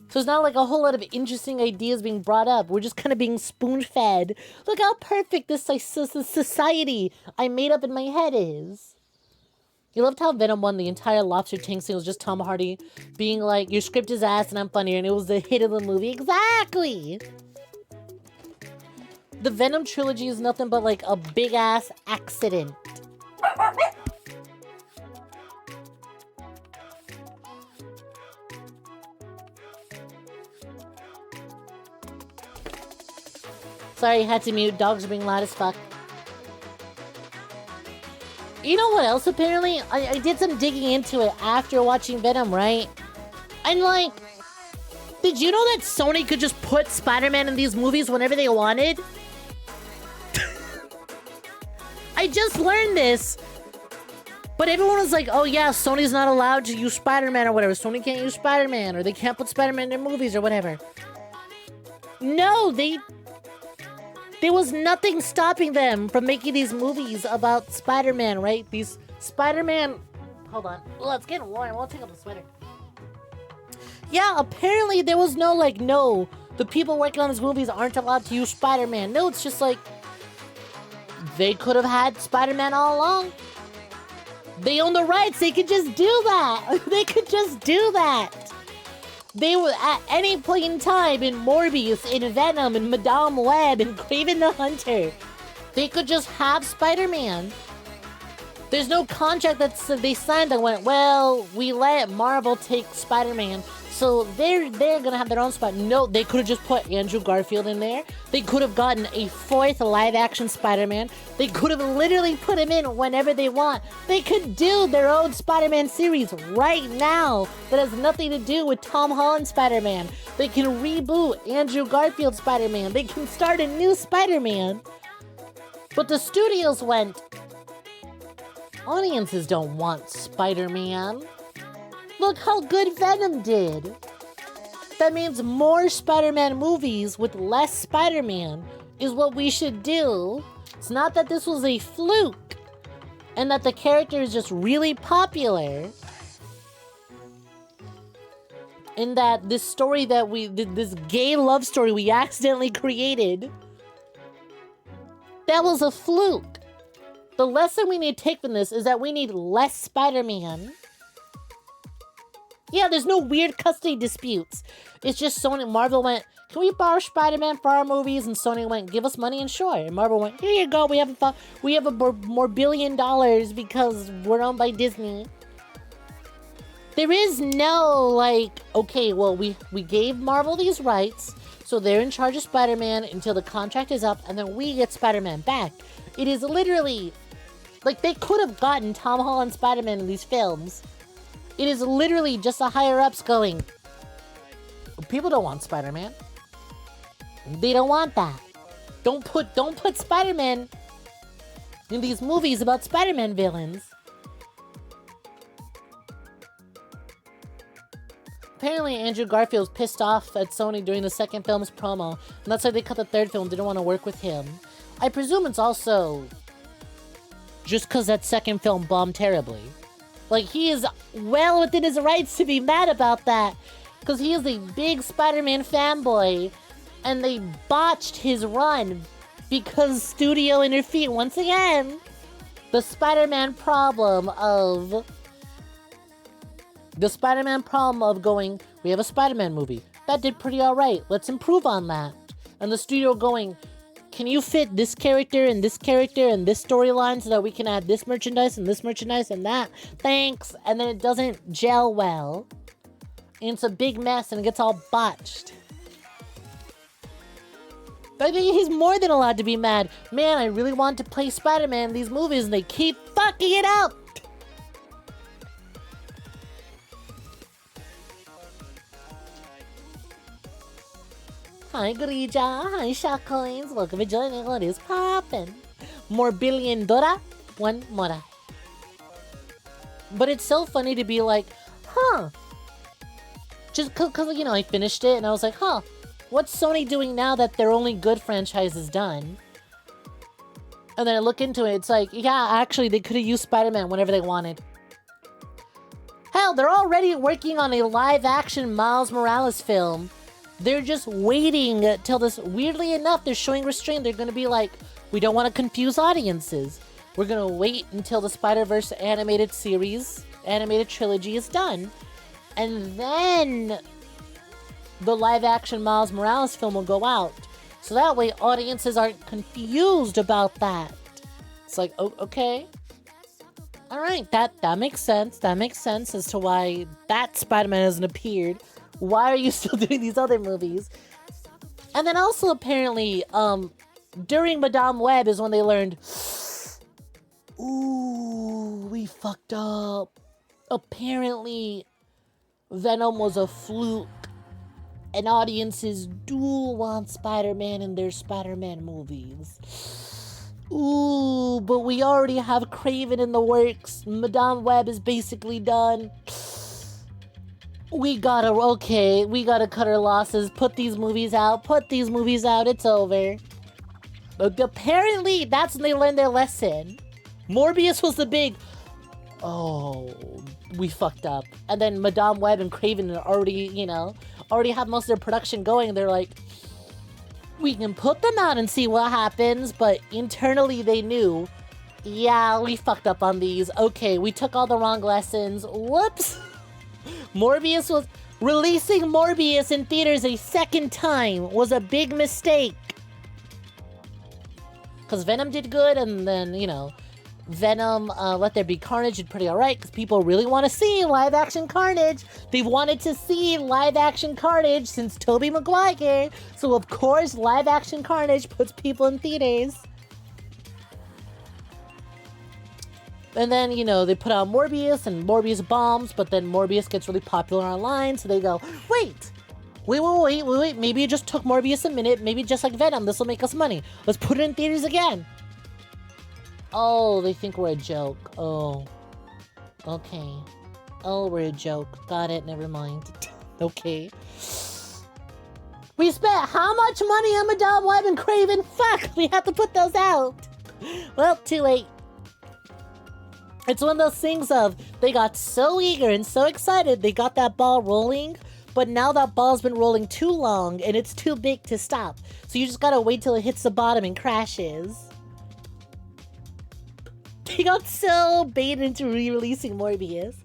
So it's not like a whole lot of interesting ideas being brought up. We're just kind of being spoon-fed. Look how perfect this society I made up in my head is. You loved how Venom won the entire lobster tank scene was just Tom Hardy being like, your script is ass and I'm funnier, and it was the hit of the movie. Exactly! The Venom trilogy is nothing but like a big ass accident. Sorry, had to mute. Dogs are being loud as fuck. You know what else, apparently? I did some digging into it after watching Venom, right? And like, did you know that Sony could just put Spider-Man in these movies whenever they wanted? I just learned this. But everyone was like, oh yeah, Sony's not allowed to use Spider-Man or whatever. Sony can't use Spider-Man, or they can't put Spider-Man in their movies or whatever. No, there was nothing stopping them from making these movies about Spider-Man, right? These Spider-Man... Hold on. Oh, it's getting warm. I'll take off the sweater. Yeah, apparently there was no, like, no, the people working on these movies aren't allowed to use Spider-Man. No, it's just like, they could have had Spider-Man all along. They own the rights. They could just do that. They could just do that. They were at any point in time in Morbius, in Venom, in Madame Web, in Kraven the Hunter. They could just have Spider-Man. There's no contract that they signed that went, well, we let Marvel take Spider-Man, so they're gonna have their own spot. No, they could have just put Andrew Garfield in there. They could have gotten a 4th live-action Spider-Man. They could have literally put him in whenever they want. They could do their own Spider-Man series right now that has nothing to do with Tom Holland Spider-Man. They can reboot Andrew Garfield Spider-Man. They can start a new Spider-Man. But the studios went, audiences don't want Spider-Man. Look how good Venom did. That means more Spider-Man movies with less Spider-Man is what we should do. It's not that this was a fluke and that the character is just really popular. And that this story that this gay love story we accidentally created, that was a fluke. The lesson we need to take from this is that we need less Spider-Man. Yeah, there's no weird custody disputes. It's just Sony, Marvel went, can we borrow Spider-Man for our movies? And Sony went, give us money and sure. And Marvel went, here you go, we have a more $1 billion because we're owned by Disney. There is no, like, okay, well, we gave Marvel these rights, so they're in charge of Spider-Man until the contract is up, and then we get Spider-Man back. It is literally, like, they could have gotten Tom Holland Spider-Man in these films. It is literally just the higher-ups going, people don't want Spider-Man. They don't want that. Don't put Spider-Man in these movies about Spider-Man villains. Apparently, Andrew Garfield's pissed off at Sony during the second film's promo, and that's why they cut the third film, didn't want to work with him. I presume it's also just because that second film bombed terribly. Like, he is well within his rights to be mad about that, because he is a big Spider-Man fanboy, and they botched his run because studio interfered. Once again, the Spider-Man problem of going, we have a Spider-Man movie. That did pretty alright. Let's improve on that. And the studio going, can you fit this character and this character and this storyline so that we can add this merchandise and that? Thanks. And then it doesn't gel well. And it's a big mess and it gets all botched. I think he's more than allowed to be mad. Man, I really want to play Spider-Man in these movies and they keep fucking it up. Hi, Grija. Hi, Shotcoins. Welcome to joining. What is poppin'? More $1 billion? One more. But it's so funny to be like, huh. Just because, you know, I finished it and I was like, huh. What's Sony doing now that their only good franchise is done? And then I look into it. It's like, yeah, actually, they could have used Spider-Man whenever they wanted. Hell, they're already working on a live-action Miles Morales film. They're just waiting till this, weirdly enough, they're showing restraint. They're going to be like, we don't want to confuse audiences. We're gonna wait until the Spider-Verse animated series, animated trilogy is done. And then the live-action Miles Morales film will go out. So that way audiences aren't confused about that. It's like, oh, okay. Alright, that makes sense. That makes sense as to why that Spider-Man hasn't appeared. Why are you still doing these other movies? And then also apparently, during Madame Web is when they learned, ooh, we fucked up. Apparently, Venom was a fluke. And audiences do want Spider-Man in their Spider-Man movies. Ooh, but we already have Craven in the works. Madame Web is basically done. We gotta cut our losses. Put these movies out. It's over. But apparently, that's when they learned their lesson. Morbius was the big, oh, we fucked up. And then Madame Web and Craven are already have most of their production going. They're like, we can put them out and see what happens. But internally, they knew, yeah, we fucked up on these. Okay, we took all the wrong lessons. Whoops. Releasing Morbius in theaters a second time was a big mistake. Because Venom did good, and then, Venom, Let There Be Carnage did pretty alright, because people really want to see live-action Carnage. They've wanted to see live-action Carnage since Tobey Maguire, so of course live-action Carnage puts people in theaters. And then, they put out Morbius, and Morbius bombs, but then Morbius gets really popular online, so they go, wait, maybe it just took Morbius a minute, maybe just like Venom, this will make us money. Let's put it in theaters again. Oh, they think we're a joke. Oh. Okay. Oh, we're a joke. Got it, never mind. Okay. We spent how much money on Madame Web and Craven? Fuck, we have to put those out. Well, too late. It's one of those things of, they got so eager and so excited, they got that ball rolling, but now that ball's been rolling too long, and it's too big to stop. So you just gotta wait till it hits the bottom and crashes. They got so baited into re-releasing Morbius.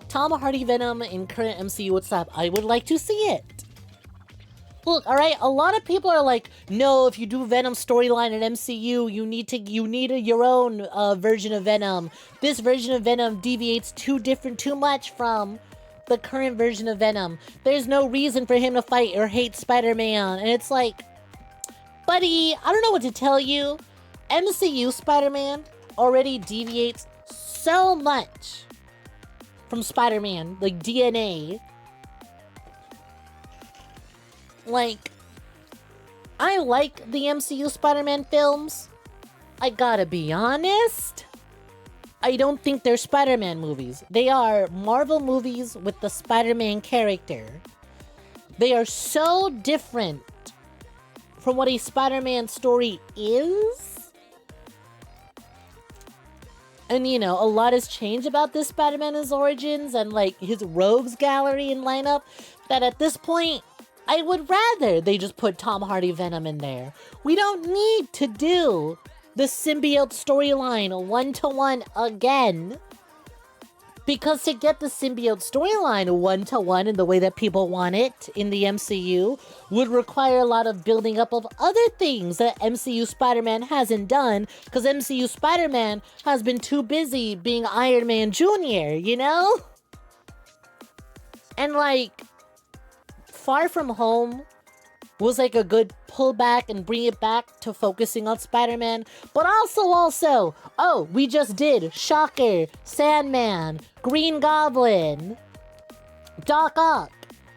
Tom Hardy Venom in current MCU, what's up? I would like to see it. Look, alright, a lot of people are like, no, if you do Venom storyline in MCU, you need your own version of Venom. This version of Venom deviates too much from the current version of Venom. There's no reason for him to fight or hate Spider-Man. And it's like, buddy, I don't know what to tell you. MCU Spider-Man already deviates so much from Spider-Man, like DNA. Like, I like the MCU Spider-Man films. I gotta be honest, I don't think they're Spider-Man movies. They are Marvel movies with the Spider-Man character. They are so different from what a Spider-Man story is. And, a lot has changed about this Spider-Man, his origins, and, his rogues gallery and lineup, that at this point, I would rather they just put Tom Hardy Venom in there. We don't need to do the symbiote storyline one-to-one again. Because to get the symbiote storyline one-to-one in the way that people want it in the MCU would require a lot of building up of other things that MCU Spider-Man hasn't done, because MCU Spider-Man has been too busy being Iron Man Jr., And Far From Home was a good pullback and bring it back to focusing on Spider-Man. But also, oh, we just did Shocker, Sandman, Green Goblin, Doc Ock,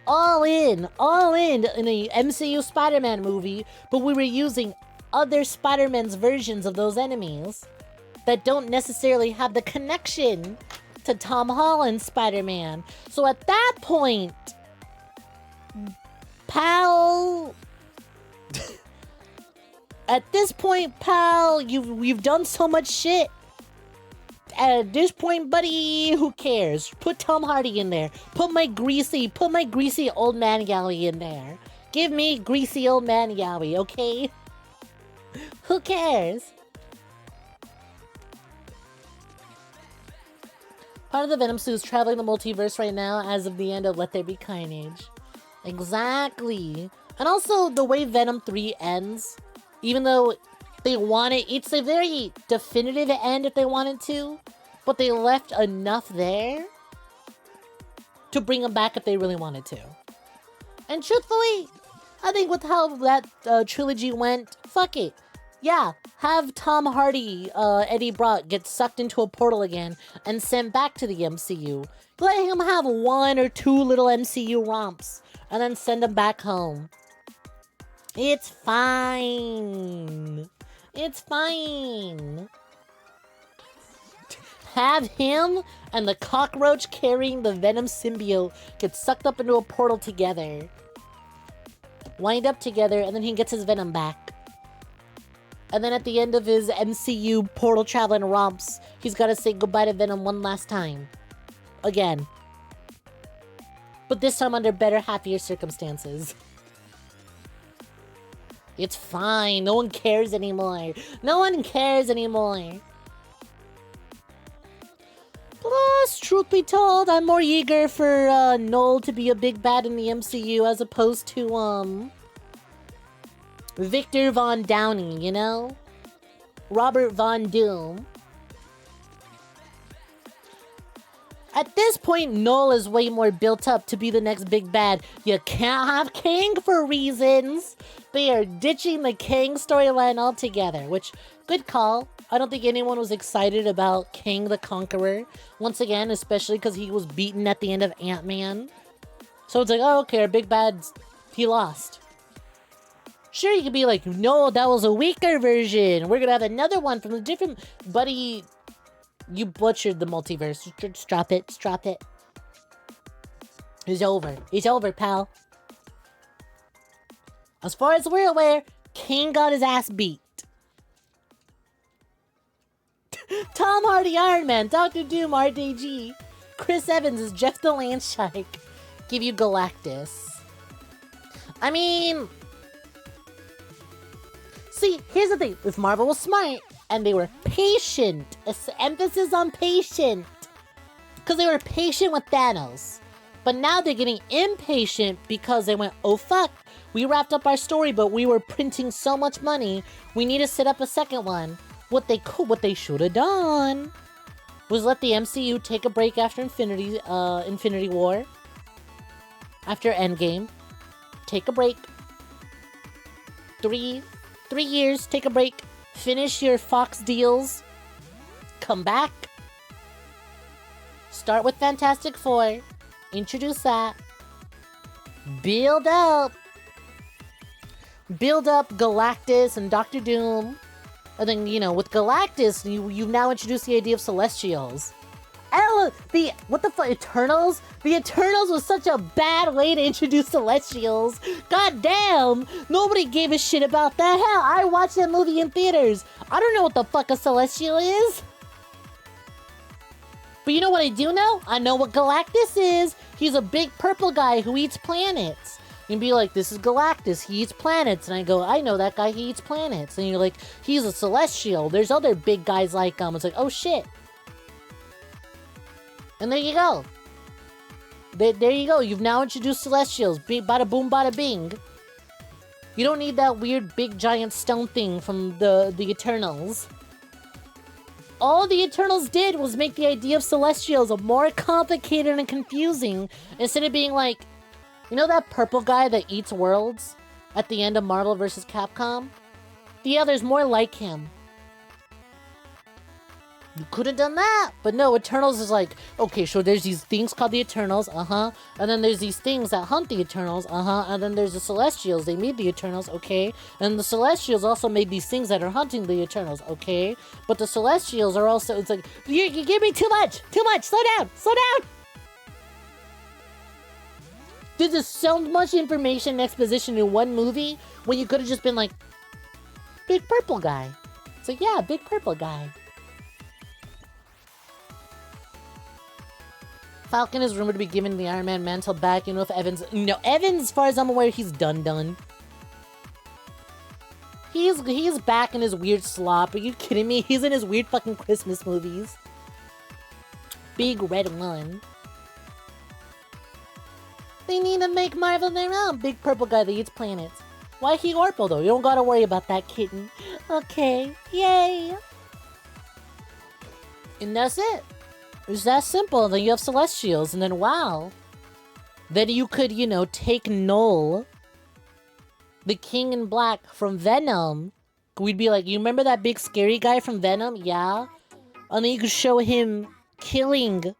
all in a MCU Spider-Man movie, but we were using other Spider-Man's versions of those enemies that don't necessarily have the connection to Tom Holland's Spider-Man. So at that point, pal, at this point, pal, we've done so much shit. At this point, buddy, who cares? Put Tom Hardy in there. Put my greasy old man Yowie in there. Give me greasy old man Yowie, okay? Who cares? Part of the Venom suit is traveling the multiverse right now as of the end of Let There Be Carnage. Exactly. And also, the way Venom 3 ends, even though they want it, it's a very definitive end if they wanted to, but they left enough there to bring them back if they really wanted to. And truthfully, I think with how that trilogy went, fuck it. Yeah, have Tom Hardy, Eddie Brock get sucked into a portal again and sent back to the MCU. Let him have 1 or 2 little MCU romps and then send him back home. It's fine. It's fine. Have him and the cockroach carrying the Venom symbiote get sucked up into a portal together. Wind up together, and then he gets his Venom back. And then at the end of his MCU portal traveling romps, he's got to say goodbye to Venom one last time. Again. But this time under better, happier circumstances. It's fine. No one cares anymore. No one cares anymore. Plus, truth be told, I'm more eager for Noel to be a big bad in the MCU as opposed to, Victor Von Downey, you know? Robert Von Doom. At this point, Noel is way more built up to be the next big bad. You can't have Kang for reasons. They are ditching the Kang storyline altogether, which, good call. I don't think anyone was excited about Kang the Conqueror. Once again, especially because he was beaten at the end of Ant-Man. So it's like, oh, okay, our big bad, he lost. Sure, you could be like, no, that was a weaker version. We're gonna have another one from a different... Buddy, you butchered the multiverse. Just drop it. Just drop it. It's over. It's over, pal. As far as we're aware, Kang got his ass beat. Tom Hardy, Iron Man, Dr. Doom, RDG, Chris Evans is Jeff the Land Shark. Give you Galactus. I mean... See, here's the thing. If Marvel was smart, and they were patient, emphasis on patient, because they were patient with Thanos. But now they're getting impatient because they went, oh fuck, we wrapped up our story, but we were printing so much money, we need to set up a second one. What they should have done was let the MCU take a break after Infinity War. After Endgame. Take a break. 3 years, take a break. Finish your Fox deals. Come back. Start with Fantastic Four. Introduce that. Build up Galactus and Doctor Doom. And then, you know, with Galactus, you've now introduced the idea of Celestials. What the fuck, Eternals? The Eternals was such a bad way to introduce Celestials. God damn! Nobody gave a shit about that. Hell, I watched that movie in theaters. I don't know what the fuck a Celestial is. But you know what I do know? I know what Galactus is. He's a big purple guy who eats planets. You'd be like, this is Galactus, he eats planets. And I go, I know that guy, he eats planets. And you're like, he's a Celestial. There's other big guys like him. It's like, oh shit. And there you go. There you go. You've now introduced Celestials. Bada boom, bada bing. You don't need that weird big giant stone thing from the Eternals. All the Eternals did was make the idea of Celestials more complicated and confusing. Instead of being like, you know that purple guy that eats worlds at the end of Marvel vs. Capcom? Yeah, there's more like him. You could have done that, but no, Eternals is like, okay, so there's these things called the Eternals, and then there's these things that hunt the Eternals, and then there's the Celestials, they made the Eternals, okay, and the Celestials also made these things that are hunting the Eternals, okay, but the Celestials are also, it's like, you give me too much, slow down! There's just so much information and exposition in one movie when you could have just been like, big purple guy. It's like, yeah, big purple guy. Falcon is rumored to be given the Iron Man mantle back. You know if Evans... No, Evans, as far as I'm aware, he's done. He's back in his weird slop. Are you kidding me? He's in his weird fucking Christmas movies. big red one. They need to make Marvel their own big purple guy that eats planets. Why he Orpo though? You don't gotta worry about that kitten. Okay, yay! And that's it. It's that simple. Then you have Celestials, and then wow. Then you could, you know, take Null, the King in Black from Venom. We'd be like, you remember that big scary guy from Venom? Yeah. And then you could show him killing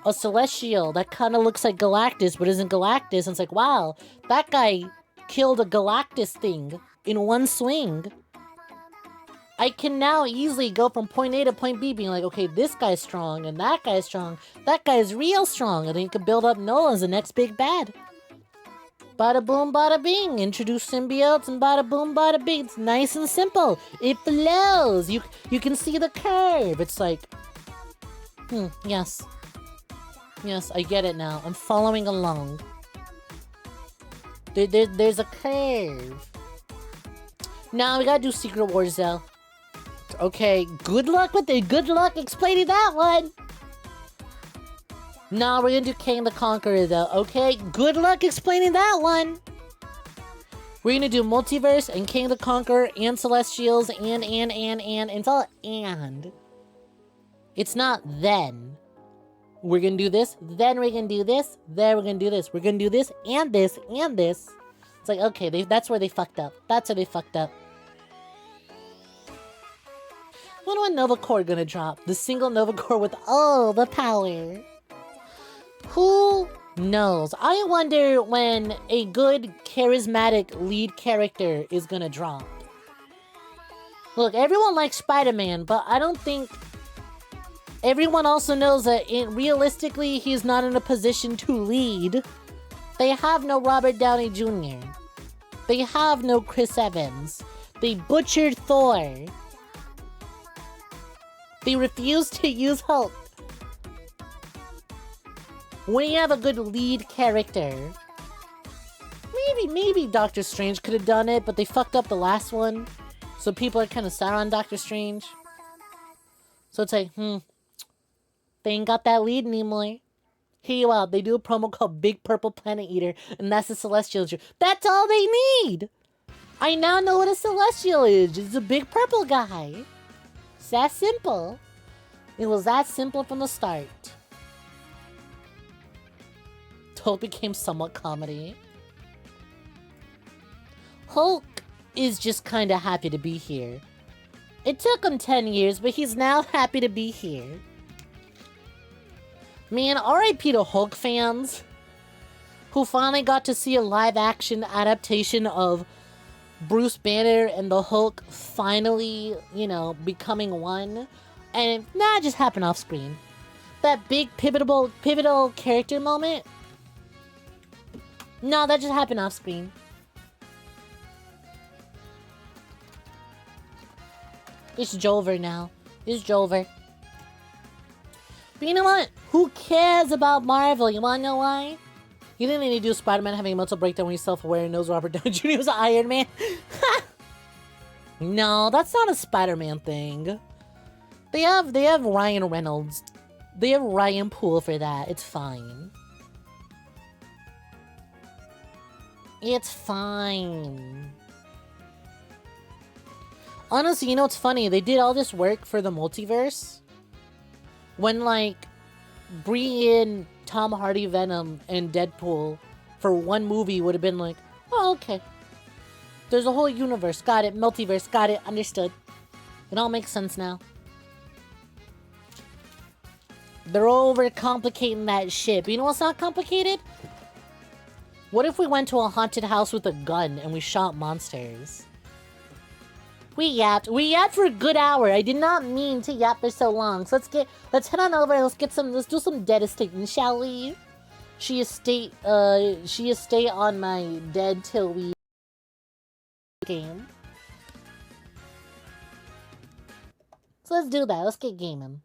a Celestial that kind of looks like Galactus, but isn't Galactus. And it's like, wow, that guy killed a Galactus thing in one swing. I can now easily go from point A to point B being like, okay, this guy's strong, and that guy's strong. That guy's real strong. And then you can build up Null as the next big bad. Bada boom, bada bing. Introduce symbiotes and bada boom, bada bing. It's nice and simple. It flows. You can see the curve. It's like, yes. Yes, I get it now. I'm following along. There's a curve. Now we gotta do Secret Wars though. Okay, good luck with it. Good luck explaining that one. No, we're gonna do King the Conqueror though. Okay, good luck explaining that one. We're gonna do Multiverse and King the Conqueror and Celestials and. It's all and. It's not then. We're gonna do this, then we're gonna do this, then we're gonna do this. We're gonna do this and this and this. It's like, okay, that's where they fucked up. That's where they fucked up. When Nova Core gonna drop? The single Nova Core with all the power. Who knows? I wonder when a good, charismatic lead character is gonna drop. Look, everyone likes Spider-Man, but I don't think... Everyone also knows that realistically, he's not in a position to lead. They have no Robert Downey Jr. They have no Chris Evans. They butchered Thor. They refused to use Hulk. When you have a good lead character, maybe Doctor Strange could have done it, but they fucked up the last one. So people are kind of sour on Doctor Strange. So it's like, they ain't got that lead anymore. Hear you out. They do a promo called Big Purple Planet Eater, and that's the Celestial. That's all they need! I now know what a Celestial is. It's a big purple guy. It's that simple. It was that simple from the start. Till it became somewhat comedy. Hulk is just kind of happy to be here. It took him 10 years, but he's now happy to be here. Man, RIP to Hulk fans who finally got to see a live-action adaptation of Bruce Banner and the Hulk finally, you know, becoming one. And it just happened off screen. That big pivotal character moment. No, that just happened off screen. It's Jover now. It's Jover. But you know what? Who cares about Marvel? You wanna know why? You didn't need to do Spider-Man having a mental breakdown when he's self-aware and knows Robert Downey Jr. was Iron Man. No, that's not a Spider-Man thing. They have Ryan Reynolds. They have Ryan Poole for that. It's fine. It's fine. Honestly, you know what's funny? They did all this work for the multiverse. When, like, bringing in Tom Hardy Venom and Deadpool for one movie would have been like, oh, okay. There's a whole universe. Got it. Multiverse. Got it. Understood. It all makes sense now. They're overcomplicating that shit. But you know what's not complicated? What if we went to a haunted house with a gun and we shot monsters? We yapped. We yapped for a good hour. I did not mean to yap for so long. So let's head on over and let's do some dead estating, shall we? She estate on my dead till we game. So let's do that. Let's get gaming.